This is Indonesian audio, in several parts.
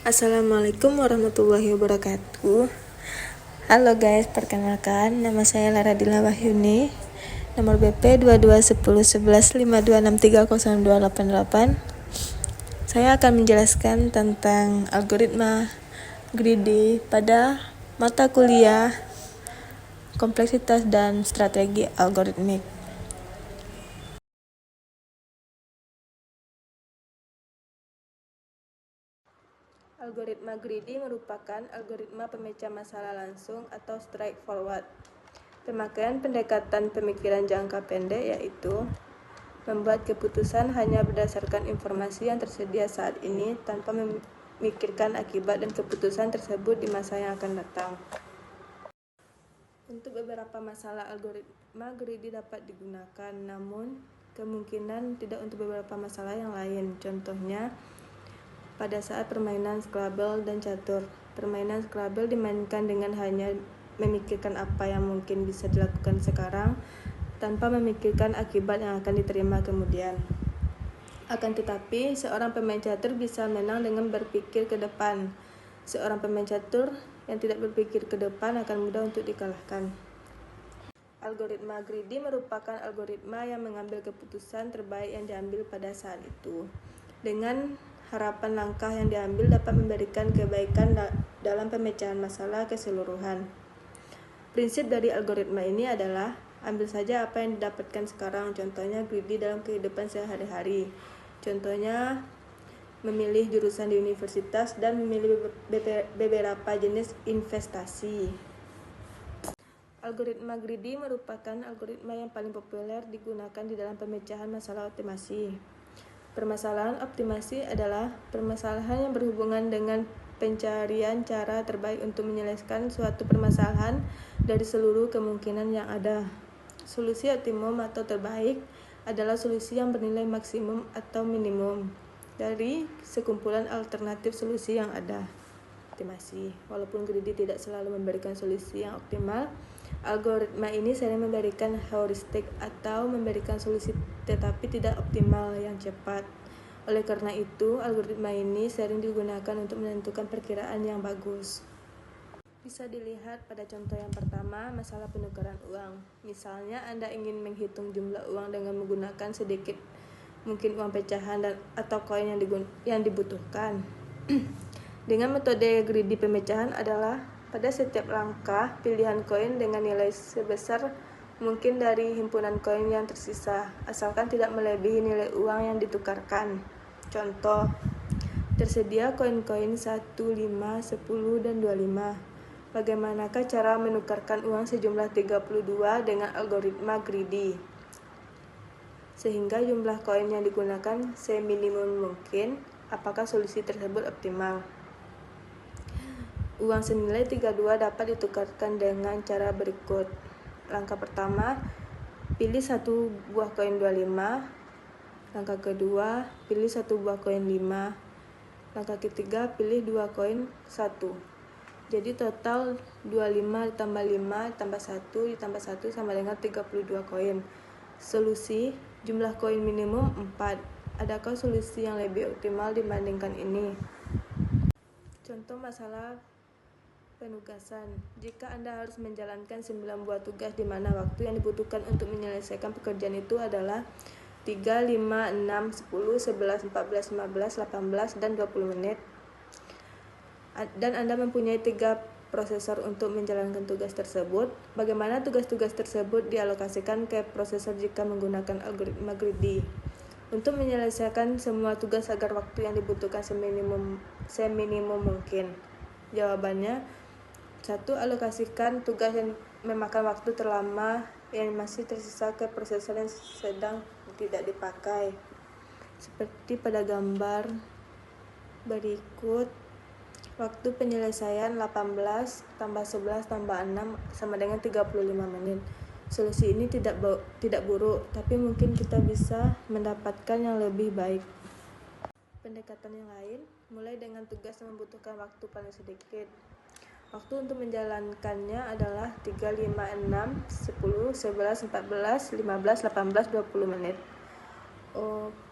Assalamualaikum warahmatullahi wabarakatuh. Halo guys, perkenalkan nama saya Lara Dila Wahyuni, nomor BP 22101152630288. Saya akan menjelaskan tentang algoritma greedy pada mata kuliah kompleksitas dan strategi algoritmik. Algoritma greedy merupakan algoritma pemecah masalah langsung atau straightforward. Pemakaian pendekatan pemikiran jangka pendek yaitu membuat keputusan hanya berdasarkan informasi yang tersedia saat ini tanpa memikirkan akibat dan keputusan tersebut di masa yang akan datang. Untuk beberapa masalah algoritma greedy dapat digunakan, namun kemungkinan tidak untuk beberapa masalah yang lain. Contohnya, pada saat permainan Scrabble dan catur. Permainan Scrabble dimainkan dengan hanya memikirkan apa yang mungkin bisa dilakukan sekarang tanpa memikirkan akibat yang akan diterima kemudian. Akan tetapi, seorang pemain catur bisa menang dengan berpikir ke depan. Seorang pemain catur yang tidak berpikir ke depan akan mudah untuk dikalahkan. Algoritma greedy merupakan algoritma yang mengambil keputusan terbaik yang diambil pada saat itu, dengan harapan langkah yang diambil dapat memberikan kebaikan dalam pemecahan masalah keseluruhan. Prinsip dari algoritma ini adalah ambil saja apa yang didapatkan sekarang, contohnya greedy dalam kehidupan sehari-hari. Contohnya memilih jurusan di universitas dan memilih beberapa jenis investasi. Algoritma greedy merupakan algoritma yang paling populer digunakan di dalam pemecahan masalah optimasi. Permasalahan optimasi adalah permasalahan yang berhubungan dengan pencarian cara terbaik untuk menyelesaikan suatu permasalahan dari seluruh kemungkinan yang ada. Solusi optimum atau terbaik adalah solusi yang bernilai maksimum atau minimum dari sekumpulan alternatif solusi yang ada. Optimasi. Walaupun greedy tidak selalu memberikan solusi yang optimal, algoritma ini sering memberikan heuristik atau memberikan solusi tetapi tidak optimal yang cepat. Oleh karena itu, algoritma ini sering digunakan untuk menentukan perkiraan yang bagus. Bisa dilihat pada contoh yang pertama, masalah penukaran uang. Misalnya, Anda ingin menghitung jumlah uang dengan menggunakan sedikit mungkin uang pecahan atau koin yang dibutuhkan. Dengan metode greedy pemecahan adalah pada setiap langkah pilihan koin dengan nilai sebesar mungkin dari himpunan koin yang tersisa, asalkan tidak melebihi nilai uang yang ditukarkan. Contoh, tersedia koin-koin 1, 5, 10, dan 25. Bagaimanakah cara menukarkan uang sejumlah 32 dengan algoritma greedy? Sehingga jumlah koin yang digunakan seminimum mungkin. Apakah solusi tersebut optimal? Uang senilai 32 dapat ditukarkan dengan cara berikut. Langkah pertama, pilih satu buah koin 25. Langkah kedua, pilih satu buah koin 5. Langkah ketiga, pilih 2 koin 1. Jadi total 25 ditambah 5 ditambah 1 ditambah 1 sama dengan 32 koin. Solusi, jumlah koin minimum 4. Adakah solusi yang lebih optimal dibandingkan ini? Contoh masalah penugasan. Jika Anda harus menjalankan 9 buah tugas di mana waktu yang dibutuhkan untuk menyelesaikan pekerjaan itu adalah 3, 5, 6, 10, 11, 14, 15, 18, dan 20 menit. Dan Anda mempunyai 3 prosesor untuk menjalankan tugas tersebut. Bagaimana tugas-tugas tersebut dialokasikan ke prosesor jika menggunakan algoritma greedy? Untuk menyelesaikan semua tugas agar waktu yang dibutuhkan seminimum mungkin. Jawabannya, 1. Alokasikan tugas yang memakan waktu terlama yang masih tersisa ke prosesor yang sedang tidak dipakai. Seperti pada gambar berikut, waktu penyelesaian 18 tambah 11 tambah 6 sama dengan 35 menit. Solusi ini tidak buruk, tapi mungkin kita bisa mendapatkan yang lebih baik. Pendekatan yang lain, mulai dengan tugas yang membutuhkan waktu paling sedikit. Waktu untuk menjalankannya adalah 3, 5, 6, 10, 11, 14, 15, 18, 20 menit.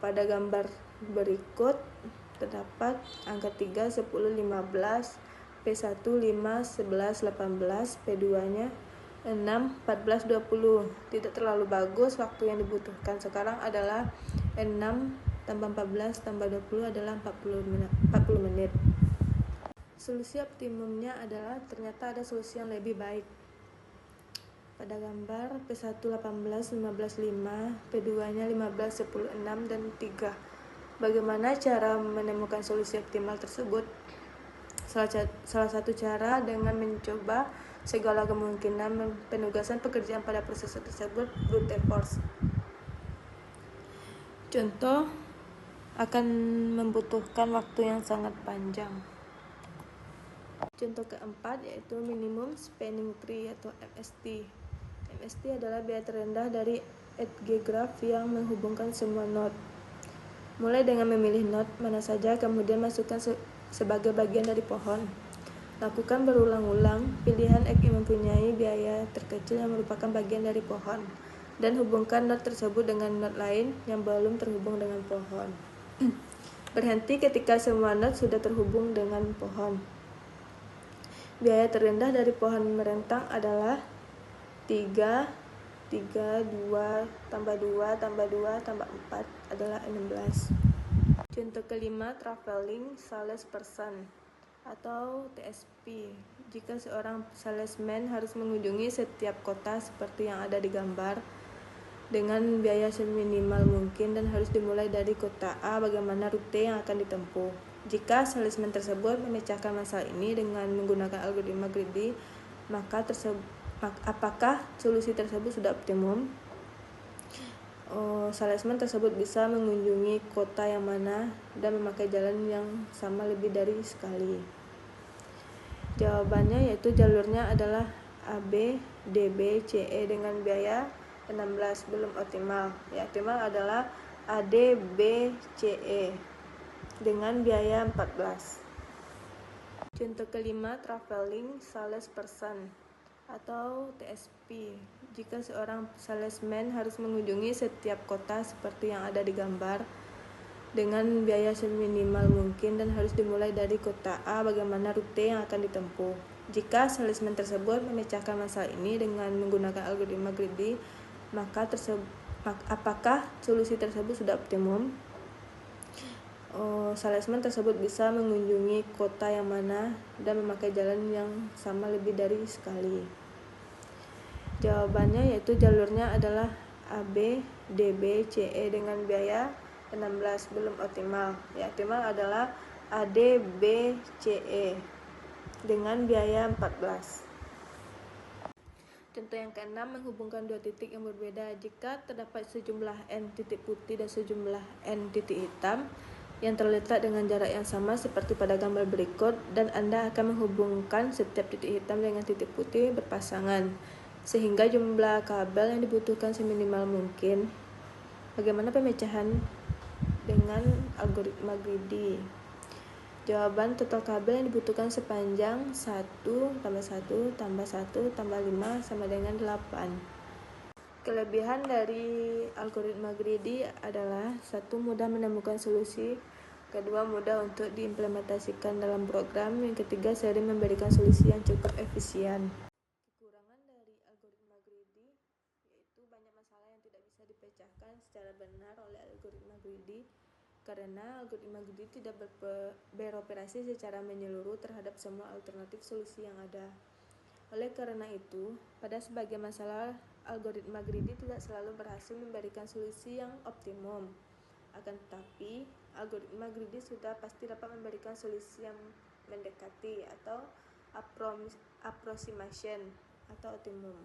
Pada gambar berikut terdapat angka 3, 10, 15, P1, 5, 11, 18, P2-nya 6, 14, 20. Tidak terlalu bagus waktu yang dibutuhkan sekarang adalah 6 tambah 14 tambah 20 adalah 40 menit. Solusi optimumnya adalah ternyata ada solusi yang lebih baik. Pada gambar P1 18, 15, 5, P2-nya 15, 10, 6, dan 3. Bagaimana cara menemukan solusi optimal tersebut? Salah satu cara dengan mencoba segala kemungkinan penugasan pekerjaan pada proses tersebut brute force. Contoh akan membutuhkan waktu yang sangat panjang. Contoh keempat yaitu minimum spanning tree atau MST. MST adalah biaya terendah dari edge graph yang menghubungkan semua node. Mulai dengan memilih node mana saja, kemudian masukkan sebagai bagian dari pohon. Lakukan berulang-ulang pilihan edge yang mempunyai biaya terkecil yang merupakan bagian dari pohon, dan hubungkan node tersebut dengan node lain yang belum terhubung dengan pohon. Berhenti ketika semua node sudah terhubung dengan pohon. Biaya terendah dari pohon merentang adalah 3, 2, tambah 2, tambah 2, tambah 4 adalah 16. Contoh kelima, traveling salesperson atau TSP. Jika seorang salesman harus mengunjungi setiap kota seperti yang ada di gambar dengan biaya seminimal mungkin dan harus dimulai dari kota A, bagaimana rute yang akan ditempuh? Jika salesman tersebut memecahkan masalah ini dengan menggunakan algoritma greedy, maka apakah solusi tersebut sudah optimum? Salesman tersebut bisa mengunjungi kota yang mana dan memakai jalan yang sama lebih dari sekali. Jawabannya yaitu jalurnya adalah AB, DB, CE dengan biaya 16, belum optimal. Ya, optimal adalah AD, B, CE dengan biaya 14. Contoh kelima, traveling salesperson atau TSP. Jika seorang salesman harus mengunjungi setiap kota seperti yang ada di gambar dengan biaya seminimal mungkin dan harus dimulai dari kota A, bagaimana rute yang akan ditempuh? Jika salesman tersebut memecahkan masalah ini dengan menggunakan algoritma greedy, maka apakah solusi tersebut sudah optimum? Salesman tersebut bisa mengunjungi kota yang mana dan memakai jalan yang sama lebih dari sekali. Jawabannya yaitu jalurnya adalah AB, DB, CE dengan biaya 16, belum optimal. Ya, optimal adalah AD, B, CE dengan biaya 14. Contoh yang keenam, menghubungkan dua titik yang berbeda. Jika terdapat sejumlah N titik putih dan sejumlah N titik hitam yang terletak dengan jarak yang sama seperti pada gambar berikut, dan Anda akan menghubungkan setiap titik hitam dengan titik putih berpasangan sehingga jumlah kabel yang dibutuhkan seminimal mungkin. Bagaimana pemecahan dengan algoritma greedy? Jawaban, total kabel yang dibutuhkan sepanjang 1 tambah 1 tambah 1 tambah 5 sama dengan 8. Kelebihan dari algoritma greedy adalah: 1. Mudah menemukan solusi. 2. Mudah untuk diimplementasikan dalam program. Yang ketiga, sering memberikan solusi yang cukup efisien. Kekurangan dari algoritma greedy yaitu banyak masalah yang tidak bisa dipecahkan secara benar oleh algoritma greedy karena algoritma greedy tidak beroperasi secara menyeluruh terhadap semua alternatif solusi yang ada. Oleh karena itu, pada sebagian masalah, algoritma greedy tidak selalu berhasil memberikan solusi yang optimum. Akan tetapi, algoritma greedy sudah pasti dapat memberikan solusi yang mendekati atau approximation atau optimum.